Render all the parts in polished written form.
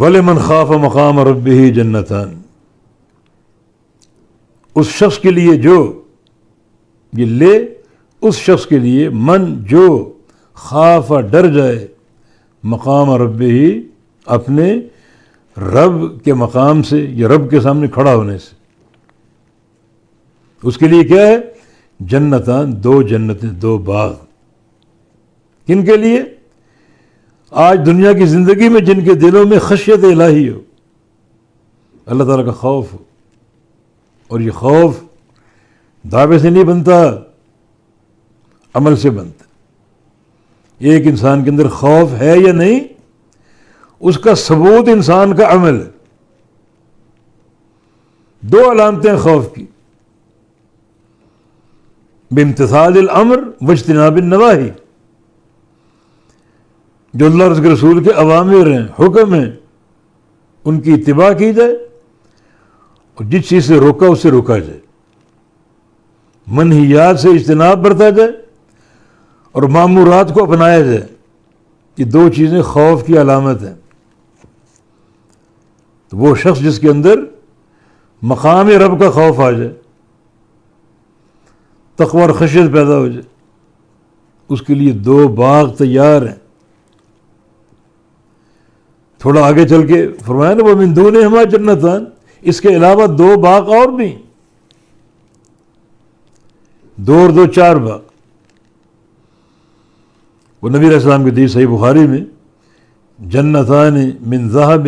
وَلِمَنْ خَافَ مَقَامَ رَبِّهِ جَنَّتَانِ، اس شخص کے لیے جو یہ لے، اس شخص کے لیے من جو خاف ڈر جائے مقام ربہ، اپنے رب کے مقام سے یا رب کے سامنے کھڑا ہونے سے، اس کے لیے کیا ہے؟ جنتان، دو جنتیں، دو باغ۔ کن کے لیے؟ آج دنیا کی زندگی میں جن کے دلوں میں خشیت الہی ہو، اللہ تعالیٰ کا خوف ہو، اور یہ خوف دعوے سے نہیں بنتا، عمل سے بنتا۔ ایک انسان کے اندر خوف ہے یا نہیں، اس کا ثبوت انسان کا عمل ہے۔ دو علامتیں خوف کی، بامتثال الامر واجتناب النواہی، جو اللہ اور اس کے رسول کے اوامر ہیں، حکم ہیں، ان کی اتباع کی جائے، اور جس چیز سے روکا اس سے روکا جائے، منہیات سے اجتناب برتا جائے اور مامورات کو اپنایا جائے۔ یہ دو چیزیں خوف کی علامت ہیں۔ تو وہ شخص جس کے اندر مقام رب کا خوف آ جائے، تقوی اور خشیت پیدا ہو جائے، اس کے لیے دو باغ تیار ہیں۔ تھوڑا آگے چل کے فرمایا نا وَمِن دُونِهِمَا جَنَّتَانِ، اس کے علاوہ دو باغ اور بھی، دو اور دو چار باغ۔ وہ نبی علیہ السلام کی حدیث صحیح بخاری میں، جنتان من ذہب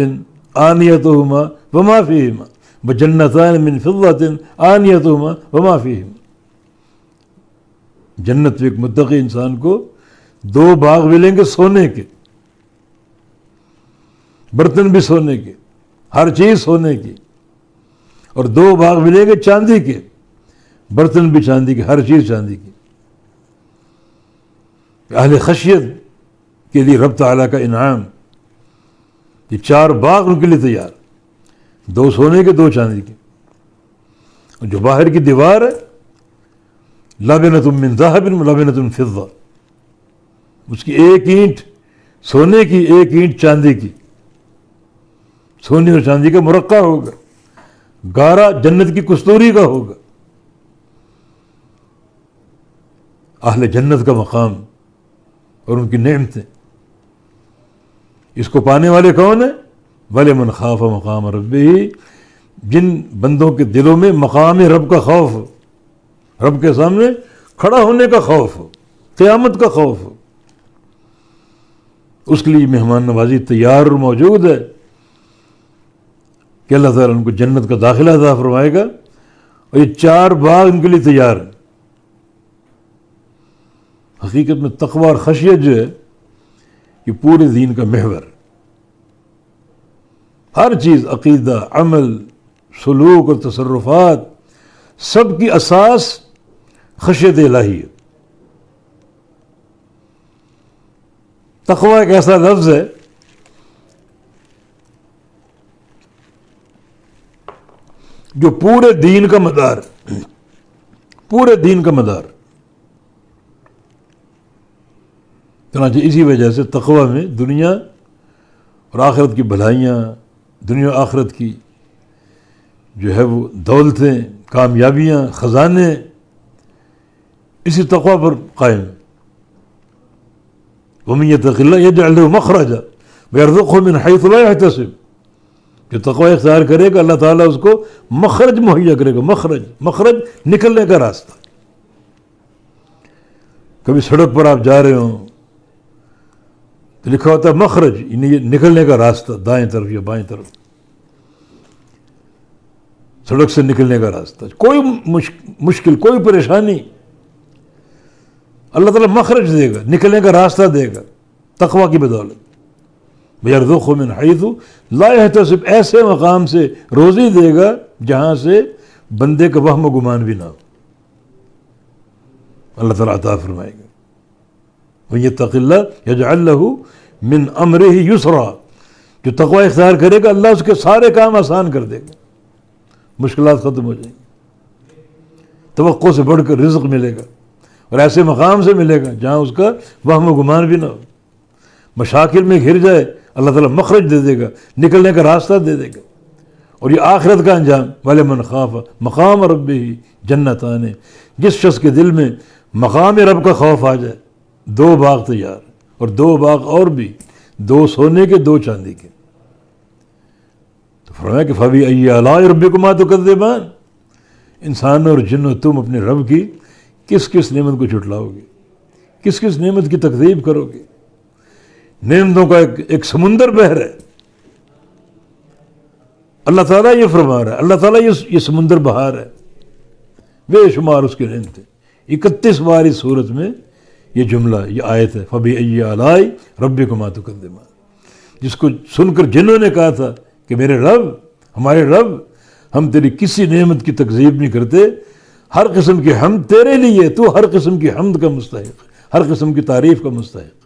آنیتہما وما فیہما وجنتان من فضة آنیتہما وما فیہما، جنت میں ایک متقی انسان کو دو باغ ملیں گے سونے کے، برتن بھی سونے کے، ہر چیز سونے کی، اور دو باغ ملیں گے چاندی کے، برتن بھی چاندی کے، ہر چیز چاندی کی۔ اہل خشیت کے لیے رب تعالیٰ کا انعام، یہ چار باغ ان کے لیے تیار، دو سونے کے، دو چاندی کے، اور جو باہر کی دیوار ہے لبنۃ من ذہب لبنۃ من فضہ، اس کی ایک اینٹ سونے کی، ایک اینٹ چاندی کی، سونے اور چاندی کا مرقع ہوگا، گارا جنت کی کستوری کا ہوگا۔ اہل جنت کا مقام اور ان کی نعمتیں، اس کو پانے والے کون ہیں؟ وَلِمَنْ خَافَ مَقَامَ رَبِّهِ، جن بندوں کے دلوں میں مقام رب کا خوف ہو، رب کے سامنے کھڑا ہونے کا خوف ہو، قیامت کا خوف ہو، اس کے لیے مہمان نوازی تیار اور موجود ہے کہ اللہ تعالیٰ ان کو جنت کا داخلہ عطا فرمائے گا، اور یہ چار باغ ان کے لیے تیار ہیں۔ حقیقت میں تقوی اور خشیت جو ہے یہ پورے دین کا محور، ہر چیز، عقیدہ، عمل، سلوک اور تصرفات، سب کی اساس خشیت الہی ہے۔ تقوی ایک ایسا لفظ ہے جو پورے دین کا مدار، پورے دین کا مدار۔ چنانچہ اسی وجہ سے تقوی میں دنیا اور آخرت کی بھلائیاں، دنیا و آخرت کی جو ہے وہ دولتیں، کامیابیاں، خزانے، اسی تقوی پر قائم۔ وَمَن يَتَّقِ اللَّهَ يَجْعَلْ لَهُ مَخْرَجًا وَيَرْزُقْهُ مِنْ حَيْثُ لَا يَحْتَسِبُ، جو تقوی اختیار کرے گا اللہ تعالیٰ اس کو مخرج مہیا کرے گا، مخرج نکلنے کا راستہ۔ کبھی سڑک پر آپ جا رہے ہوں تو لکھا ہوتا ہے مخرج، یعنی یہ نکلنے کا راستہ، دائیں طرف یا بائیں طرف، سڑک سے نکلنے کا راستہ۔ کوئی مشکل، کوئی پریشانی، اللہ تعالیٰ مخرج دے گا، نکلنے کا راستہ دے گا تقوی کی بدولت۔ وَيَرْزُقْهُ مِنْ حَيْثُ لَا يَحْتَسِبُ، ایسے مقام سے روزی دے گا جہاں سے بندے کا وہم و گمان بھی نہ ہو، اللہ تعالیٰ عطا فرمائے گا۔ وَمَن يَتَّقِ اللَّهَ يَجْعَلْ لَهُ مِنْ أَمْرِهِ يُسْرًا، جو تقوی اختیار کرے گا اللہ اس کے سارے کام آسان کر دے گا، مشکلات ختم ہو جائیں گی، توقع سے بڑھ کر رزق ملے گا، اور ایسے مقام سے ملے گا جہاں اس کا وہم و گمان بھی نہ ہو۔ مشاکل میں گھر جائے اللہ تعالیٰ مخرج دے دے گا، نکلنے کا راستہ دے دے گا۔ اور یہ آخرت کا انجام، وَلِمَنْ خَافَ مَقَامَ رَبِّهِ جنتان، جس شخص کے دل میں مقام رب کا خوف آ جائے، 2 باغ تیار، اور 2 باغ اور بھی، 2 سونے کے 2 چاندی کے۔ تو فرمایا کہ فَبِأَيِّ آلَاءِ رَبِّكُمَا تُكَذِّبَانِ، انسانوں اور جنوں تم اپنے رب کی کس کس نعمت کو جھٹلاؤ گے، کس کس نعمت کی تکذیب کرو گے؟ نعمتوں کا ایک سمندر بہہ رہا ہے، اللہ تعالیٰ یہ فرما رہا ہے، اللہ تعالیٰ یہ سمندر بہا رہا ہے، بے شمار اس کی نعمتیں۔ 31 بار اس صورت میں یہ جملہ، یہ آیت ہے، فَبِأَيِّ آلَاءِ رَبِّكُمَا تُكَذِّبَانِ، جس کو سن کر جنوں نے کہا تھا کہ میرے رب، ہمارے رب، ہم تیری کسی نعمت کی تکذیب نہیں کرتے، ہر قسم کی حمد تیرے لیے، تو ہر قسم کی حمد کا مستحق، ہر قسم کی تعریف کا مستحق۔